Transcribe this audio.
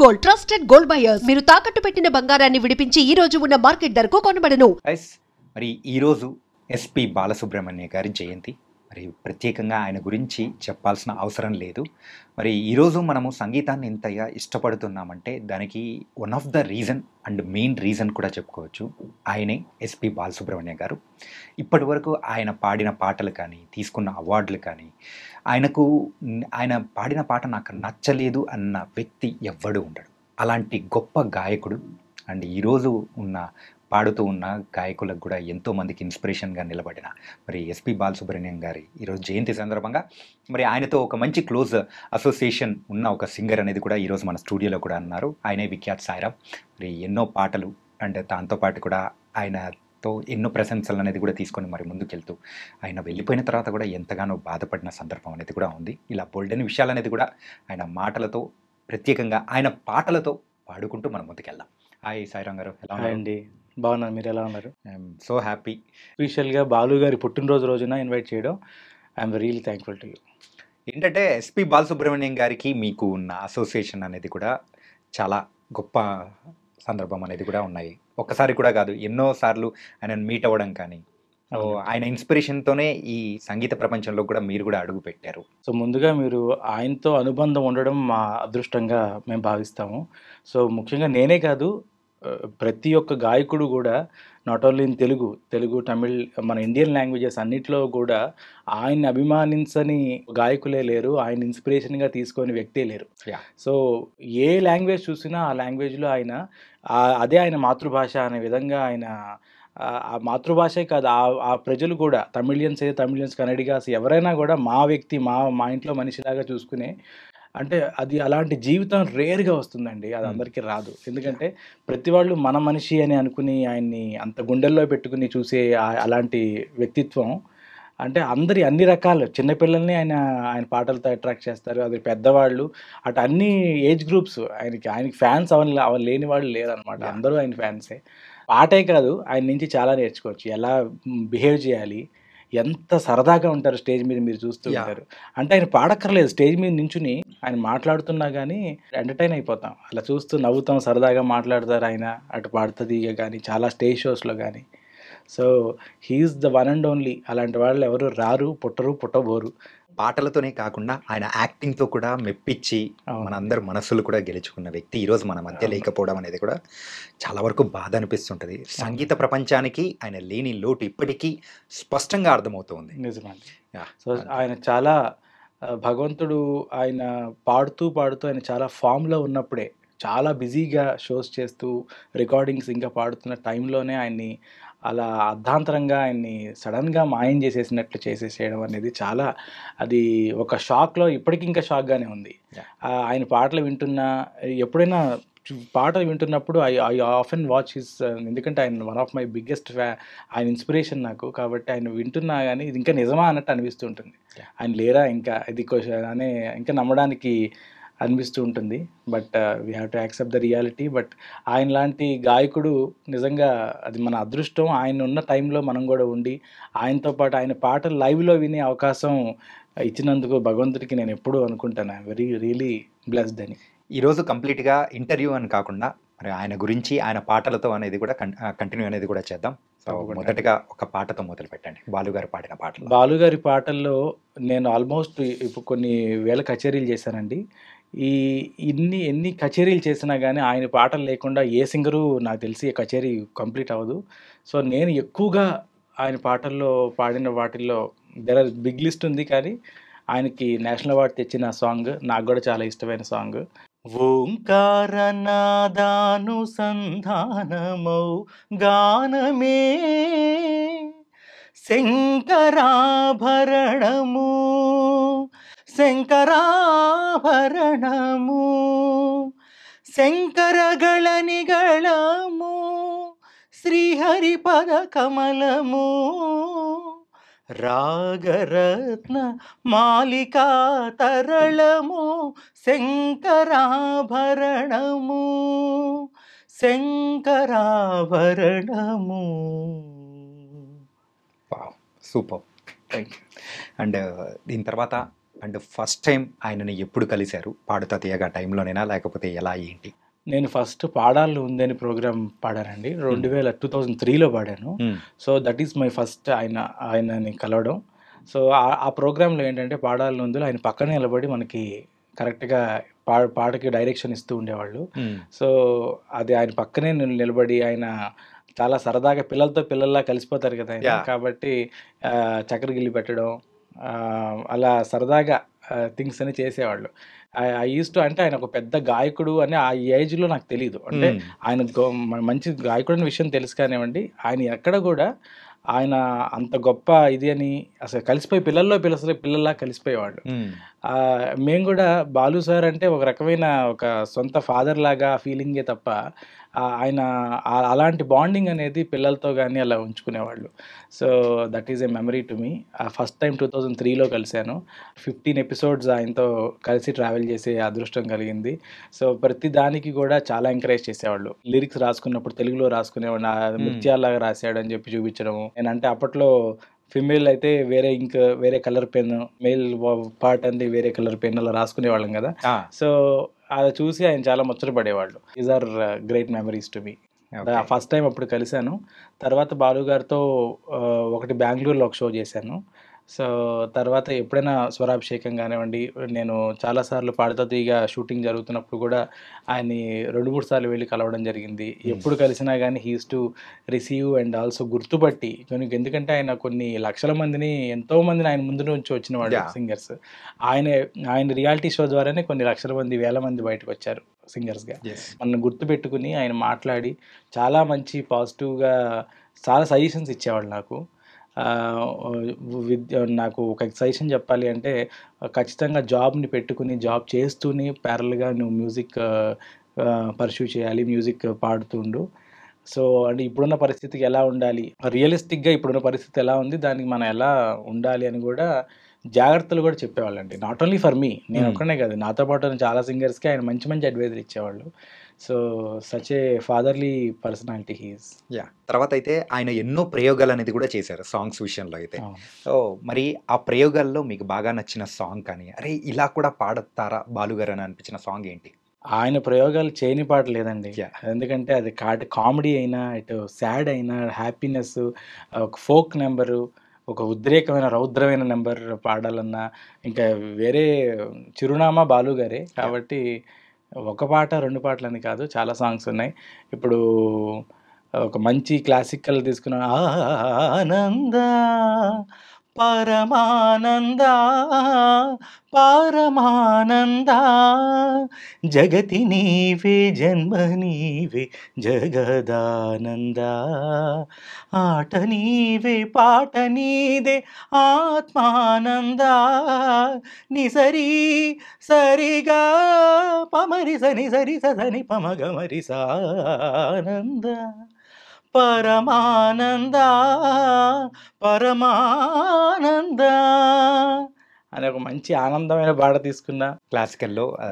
Gold trusted gold buyers మీరు తాకట్టు పెట్టిన బంగారాన్ని విడిపించి ఈ రోజు ఉన్న మార్కెట్ ధరకు కొనబడను. మరి ఈరోజు ఎస్పి బాలసుబ్రహ్మణ్య గారి జయంతి. మరి ప్రత్యేకంగా ఆయన గురించి చెప్పాల్సిన అవసరం లేదు. మరి ఈరోజు మనము సంగీతాన్ని ఎంతగా ఇష్టపడుతున్నామంటే దానికి one of the reason and main reason కూడా చెప్పుకోవచ్చు. ఆయనే ఎస్పి బాలసుబ్రహ్మణ్య గారు. ఇప్పటి వరకు ఆయన పాడిన పాటలు కానీ, తీసుకున్న అవార్డులు కానీ, ఆయన పాడిన పాట నాకు నచ్చలేదు అన్న వ్యక్తి ఎవ్వడు ఉండడు. అలాంటి గొప్ప గాయకుడు. అండ్ ఈరోజు పాడుతూ ఉన్న గాయకులకు కూడా ఎంతోమందికి ఇన్స్పిరేషన్గా నిలబడిన మరి ఎస్పి బాలసుబ్రహ్మణ్యం గారి ఈరోజు జయంతి సందర్భంగా మరి ఆయనతో ఒక మంచి క్లోజ్ అసోసియేషన్ ఉన్న ఒక సింగర్ అనేది కూడా ఈరోజు మన స్టూడియోలో కూడా అన్నారు. ఆయనే విఖ్యాత్ సాయిరామ్. మరి ఎన్నో పాటలు అండ్ దాంతోపాటు కూడా ఆయనతో ఎన్నో ప్రశంసలు అనేది కూడా తీసుకొని మరి ముందుకెళ్తూ ఆయన వెళ్ళిపోయిన తర్వాత కూడా ఎంతగానో బాధపడిన సందర్భం అనేది కూడా ఉంది. ఇలా బోల్డెన్ విషయాలు అనేది కూడా ఆయన మాటలతో, ప్రత్యేకంగా ఆయన పాటలతో పాడుకుంటూ మనం ముందుకెళ్దాం. హాయ్ సాయిరామ్ గారు, ఎలా అండి? బాగున్నాను, మీరు ఎలా ఉన్నారు? I'm so happy. స్పెషల్గా బాలు గారి పుట్టినరోజు రోజున ఇన్వైట్ చేయడం I'm really thankful to you. ఏంటంటే ఎస్పి బాలసుబ్రహ్మణ్యం గారికి మీకు ఉన్న అసోసియేషన్ అనేది కూడా చాలా గొప్ప సందర్భం అనేది కూడా ఉన్నాయి. ఒక్కసారి కూడా కాదు, ఎన్నోసార్లు ఆయనను మీట్ అవ్వడం కానీ, ఆయన ఇన్స్పిరేషన్తోనే ఈ సంగీత ప్రపంచంలో కూడా మీరు కూడా అడుగు పెట్టారు. సో ముందుగా మీరు ఆయనతో అనుబంధం ఉండడం మా అదృష్టంగా మేము భావిస్తాము. సో ముఖ్యంగా నేనే కాదు, ప్రతి ఒక్క గాయకుడు కూడా not only in Telugu, Tamil, మన ఇండియన్ లాంగ్వేజెస్ అన్నిట్లో కూడా ఆయన్ని అభిమానించని గాయకులే లేరు, ఆయన ఇన్స్పిరేషన్గా తీసుకొని వ్యక్తే లేరు. సో ఏ లాంగ్వేజ్ చూసినా ఆ లాంగ్వేజ్లో ఆయన అదే ఆయన మాతృభాష అనే విధంగా ఆయన ఆ మాతృభాషే కాదు, ఆ ప్రజలు కూడా తమిళియన్స్, కన్నడిగాస్ ఎవరైనా కూడా మా వ్యక్తి, మా ఇంట్లో మనిషిలాగా చూసుకునే, అంటే అది అలాంటి జీవితం రేర్గా వస్తుందండి. అది అందరికీ రాదు. ఎందుకంటే ప్రతి వాళ్ళు మన మనిషి అని అనుకుని ఆయన్ని అంత గుండెల్లో పెట్టుకుని చూసే అలాంటి వ్యక్తిత్వం, అంటే అన్ని రకాలు చిన్నపిల్లల్ని ఆయన పాటలతో అట్రాక్ట్ చేస్తారు. అది పెద్దవాళ్ళు, అటు అన్ని ఏజ్ గ్రూప్స్ ఆయనకి ఫ్యాన్స్ అవన్నీ లేని వాళ్ళు లేరనమాట. అందరూ ఆయన ఫ్యాన్సే. పాటే కాదు, ఆయన నుంచి చాలా నేర్చుకోవచ్చు. ఎలా బిహేవ్ చేయాలి, ఎంత సరదాగా ఉంటారు స్టేజ్ మీద, మీరు చూస్తూ ఉంటారు. అంటే ఆయన పాడక్కర్లేదు, స్టేజ్ మీద నించుని ఆయన మాట్లాడుతున్నా కానీ ఎంటర్టైన్ అయిపోతాం. అలా చూస్తూ నవ్వుతాం, సరదాగా మాట్లాడతారు ఆయన. అటు పాడుతుంది కానీ చాలా స్టేజ్ షోస్లో కానీ. So he's the one and only. అలాంటి వాళ్ళు ఎవరు రారు, పుట్టబోరు. పాటలతోనే కాకుండా ఆయన యాక్టింగ్తో కూడా మెప్పించి మనందరి మనస్సులు కూడా గెలుచుకున్న వ్యక్తి ఈరోజు మన మధ్య లేకపోవడం అనేది కూడా చాలా వరకు బాధ అనిపిస్తుంటుంది. సంగీత ప్రపంచానికి ఆయన లేని లోటు ఇప్పటికీ స్పష్టంగా అర్థమవుతుంది. నిజమండి. సో ఆయన చాలా భగవంతుడు, ఆయన పాడుతూ ఆయన చాలా ఫామ్లో ఉన్నప్పుడే, చాలా బిజీగా షోస్ చేస్తూ రికార్డింగ్స్ ఇంకా పాడుతున్న టైంలోనే ఆయన్ని అలా అర్ధాంతరంగా ఆయన్ని సడన్గా మాయం చేసేసినట్లు చేసేసేయడం అనేది చాలా, అది ఒక షాక్లో ఇప్పటికీ ఇంకా షాక్గానే ఉంది. ఆయన పాటలు ఎప్పుడైనా పాటలు వింటున్నప్పుడు ఐ ఆఫెన్ వాచ్ హిస్, ఎందుకంటే ఆయన వన్ ఆఫ్ మై బిగ్గెస్ట్ ఆయన ఇన్స్పిరేషన్ నాకు. కాబట్టి ఆయన వింటున్నా కానీ ఇది ఇంకా నిజమా అన్నట్టు అనిపిస్తుంటుంది. ఆయన లేరా ఇంకా, ఇది అనే ఇంకా నమ్మడానికి అనిపిస్తూ ఉంటుంది. But we have to accept the reality. But ఆయన లాంటి గాయకుడు నిజంగా అది మన అదృష్టం. ఆయన ఉన్న టైంలో మనం కూడా ఉండి ఆయనతో పాటు ఆయన పాటలు లైవ్లో వినే అవకాశం ఇచ్చినందుకు భగవంతుడికి నేను ఎప్పుడూ అనుకుంటాను రియలీ బ్లెస్డ్ అని. ఈరోజు కంప్లీట్గా ఇంటర్వ్యూ అని కాకుండా మరి ఆయన గురించి, ఆయన పాటలతో అనేది కూడా కంటిన్యూ అనేది కూడా చేద్దాం. సో మొదటగా ఒక పాటతో మొదలు పెట్టండి, బాలుగారు పాడిన పాటలు. బాలుగారి పాటల్లో నేను ఆల్మోస్ట్ ఇప్పుడు కొన్ని వేల కచేరీలు చేశానండి. ఎన్ని కచేరీలు చేసినా కానీ ఆయన పాటలు లేకుండా ఏ సింగరు నాకు తెలిసి కచేరీ కంప్లీట్ అవ్వదు. సో నేను ఎక్కువగా ఆయన పాటల్లో పాడిన వాటిల్లో బిగ్ లిస్ట్ ఉంది. కానీ ఆయనకి నేషనల్ అవార్డు తెచ్చిన సాంగ్ నాకు కూడా చాలా ఇష్టమైన సాంగ్. ఓంకారనాదానుసంధానమౌ గానమే శంకరాభరణము, శంకరగళనిగళము, శ్రీహరిపద కమలము, రాగరత్న మాలికా తరళము, శంకరాభరణము, శంకరాభరణము. Super, thank you. అండ్ దీని తర్వాత అండ్ ఫస్ట్ టైం ఆయనని ఎప్పుడు కలిశారు? పాడుతా తీయగా టైంలోనేనా లేకపోతే ఎలా ఏంటి? నేను ఫస్ట్ 'పాడాళ్ళు ఉందని' ప్రోగ్రామ్ పాడానండి. 2003లో పాడాను. So, that is my first ఆయనని కలవడం. సో, ఆ ప్రోగ్రామ్‌లో ఏంటంటే 'పాడాళ్ళు ఉందులో' ఆయన పక్కన నిలబడి మనకి కరెక్ట్‌గా పాటకి డైరెక్షన్ ఇస్తూ ఉండేవాళ్ళు. సో, అది ఆయన పక్కనే నిలబడి ఆయన చాలా సరదాగా పిల్లలతో పిల్లల్లా కలిసిపోతారు కదా ఆయన. యాహ్! కాబట్టి చక్కెరగిల్లి పెట్టడం అలా సరదాగా థింగ్స్ అన్ని చేసేవాళ్ళు. ఐ యూజ్డ్ టు అంటే ఆయన ఒక పెద్ద గాయకుడు అని ఆ ఏజ్‌లో నాకు తెలీదు. అంటే ఆయన మంచి గాయకుడన్న విషయం తెలుసు కానివ్వండి, ఆయన ఎక్కడ గూడా ఆయన అంత గొప్ప ఇది అని అసలు కలిసిపోయి పిల్లల్లా కలిసిపోయేవాళ్ళు. మేము గూడా బాలు సార్ అంటే ఒక రకమైన ఒక సొంత ఫాదర్ లాగా ఫీలింగే తప్ప ఆయన అలాంటి బాండింగ్ అనేది పిల్లలతో గానీ అలా ఉంచుకునేవాళ్ళు. So, that is a memory to me. First time 2003లో కలిసాను. 15 ఎపిసోడ్స్ ఆయనతో కలిసి ట్రావెల్ చేసే అదృష్టం కలిగింది. సో, ప్రతి దానికి గూడా చాలా ఎంకరేజ్ చేసేవాళ్ళు. లిరిక్స్ రాసుకున్నప్పుడు తెలుగులో రాసుకునేవాడిని. ముత్యాల్లాగా రాసాడని చెప్పి చూపించడము. నేనంటే అప్పట్లో ఫీమేల్ అయితే వేరే కలర్ పెన్, మేల్ పార్ట్ అంది వేరే కలర్ పెన్ అలా రాసుకునేవాళ్ళం గదా! సో, అది చూసి ఆయన చాలా ముచ్చటపడేవాళ్ళు. These are great memories to me. First time అప్పుడు కలిసాను. తర్వాత బాలు గారితో ఒకటి బెంగుళూరులో ఒక షో చేశాను. సో, తర్వాత ఎప్పుడైనా స్వరాభిషేకం గానివ్వండి, నేను చాలా సార్లు పాడుతా తీయగా షూటింగ్ జరుగుతున్నప్పుడు కూడా ఆయన్ని 2, 3 సార్లు వెళ్లి కలవడం జరిగింది. ఎప్పుడు కలిసినా గానీ he used to receive and also గుర్తుపట్టి ఎందుకంటే ఆయన కొన్ని లక్షల మందిని, ఎంతో మందిని ఆయన ముందు నుంచి వచ్చినవాడు సింగర్స్. ఆయన రియాలిటీ షో ద్వారానే కొన్ని లక్షల మంది, వేల మంది బయటకొచ్చారు సింగర్స్‌గా. మనల్ని గుర్తుపెట్టుకుని ఆయన మాట్లాడి చాలా మంచి పాజిటివ్‌గా చాలా సజెషన్స్ ఇచ్చేవాళ్ళు నాకు. నాకు ఒక సజెషన్ చెప్పాలి అంటే ఖచ్చితంగా జాబ్‌ని పెట్టుకుని జాబ్ చేస్తూనే ప్యారలల్‌గా నువ్వు మ్యూజిక్ పర్స్యూ చేయాలి. మ్యూజిక్ పాడుతూ ఉండు. సో, అంటే ఇప్పుడున్న పరిస్థితికి ఎలా ఉండాలి? రియలిస్టిక్‌గా ఇప్పుడున్న పరిస్థితి ఎలా ఉంది? దానికి మనం ఎలా ఉండాలి అని గూడా జాగ్రత్తలు గూడా చెప్పేవాళ్ళండి. Not only for me. నేను ఒక్కడినే కాదు. నాతో పాటు ఉన్న చాలా సింగర్స్‌కి ఆయన మంచి మంచి అడ్వైజులు ఇచ్చేవాళ్ళు. So, such a fatherly personality he is. తర్వాత అయితే ఆయన ఎన్నో ప్రయోగాలనేది కూడా చేశారు సాంగ్స్ విషయంలో అయితే. సో, మరి ఆ ప్రయోగాల్లో మీకు బాగా నచ్చిన సాంగ్ కానీ, అరే ఇలా కూడా పాడతారా బాలుగారు అని అనిపించిన సాంగ్ ఏంటి? ఆయన ప్రయోగాలు చేయని పాట లేదండి. ఎందుకంటే అది కామెడీ అయినా, ఇటు సాడ్ అయినా, హ్యాపీనెస్, ఒక ఫోక్ నెంబరు, ఒక ఉద్రేకమైన రౌద్రమైన నెంబర్ పాడాలన్నా ఇంకా వేరే చిరునామా బాలు గారే. కాబట్టి ఒక పాట, 2 పాటలని కాదు, చాలా సాంగ్స్ ఉన్నాయి. ఇప్పుడు ఒక మంచి క్లాసికల్ తీసుకున్న ఆనంద పరమానంద పరమానంద జగతి నీవే జన్మ నీవే జగదానంద ఆట నీవే పాట నీదే ఆత్మానంద నిసరి సరిగా పమరి సని సరి సని పమగమరి సానంద పరమానంద పరమానంద అనే ఒక మంచి ఆనందమైన పాట తీసుకున్నా. క్లాసికల్‌లో